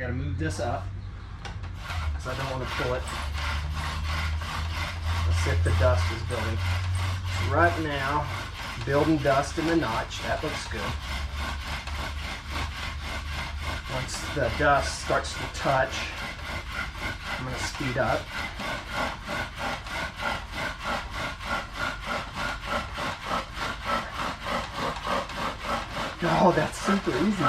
I gotta move this up because I don't want to pull it. Let's see if the dust is building. Right now, building dust in the notch. That looks good. Once the dust starts to touch, I'm going to speed up. Oh, that's super easy.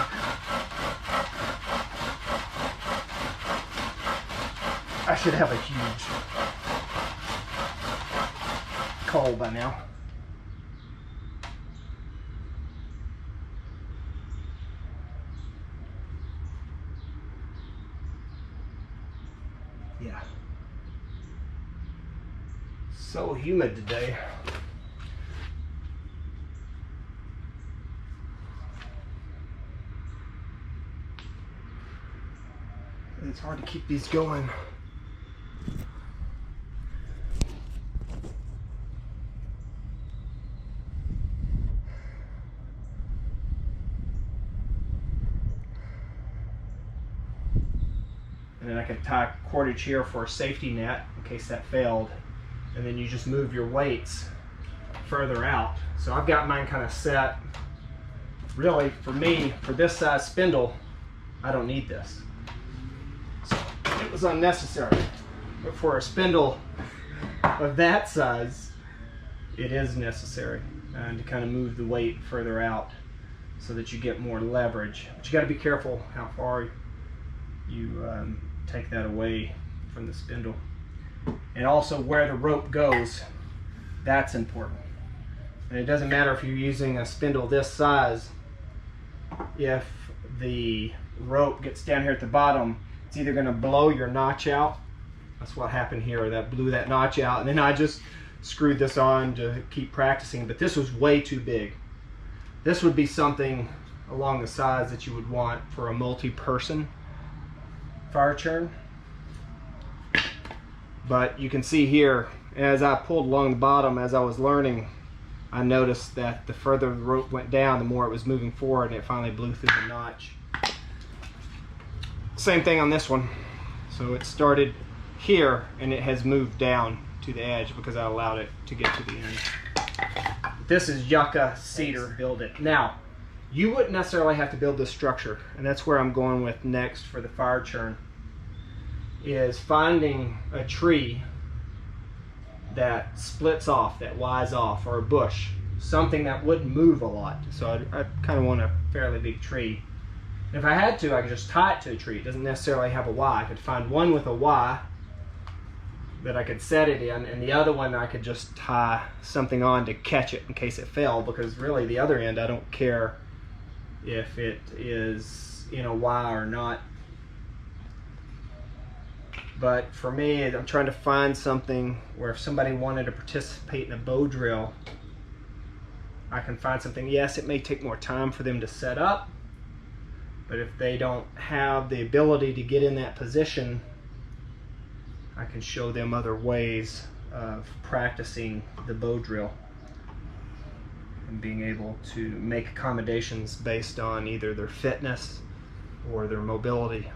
I should have a huge coal by now. Yeah. So humid today. It's hard to keep these going. And then I can tie a cordage here for a safety net in case that failed. And then you just move your weights further out. So I've got mine kind of set. Really, for me, for this size spindle, I don't need this. So it was unnecessary. But for a spindle of that size, it is necessary. And to kind of move the weight further out so that you get more leverage. But you got to be careful how far you take that away from the spindle. And also where the rope goes, that's important. And it doesn't matter if you're using a spindle this size, if the rope gets down here at the bottom, it's either going to blow your notch out. That's what happened here, that blew that notch out, and then I just screwed this on to keep practicing, but this was way too big. This would be something along the size that you would want for a multi-person fire churn. But you can see here, as I pulled along the bottom, as I was learning, I noticed that the further the rope went down, the more it was moving forward, and it finally blew through the notch. Same thing on this one. So it started here, and it has moved down to the edge because I allowed it to get to the end. This is yucca cedar. Build it. Now, you wouldn't necessarily have to build this structure, and that's where I'm going with next for the fire churn, is finding a tree that splits off, that lies off, or a bush, something that wouldn't move a lot. So I kind of want a fairly big tree. And if I had to, I could just tie it to a tree. It doesn't necessarily have a Y. I could find one with a Y that I could set it in, and the other one I could just tie something on to catch it in case it fell, because really the other end I don't care if it is in a Y or not. But for me, I'm trying to find something where if somebody wanted to participate in a bow drill, I can find something. Yes, it may take more time for them to set up, but if they don't have the ability to get in that position, I can show them other ways of practicing the bow drill and being able to make accommodations based on either their fitness or their mobility.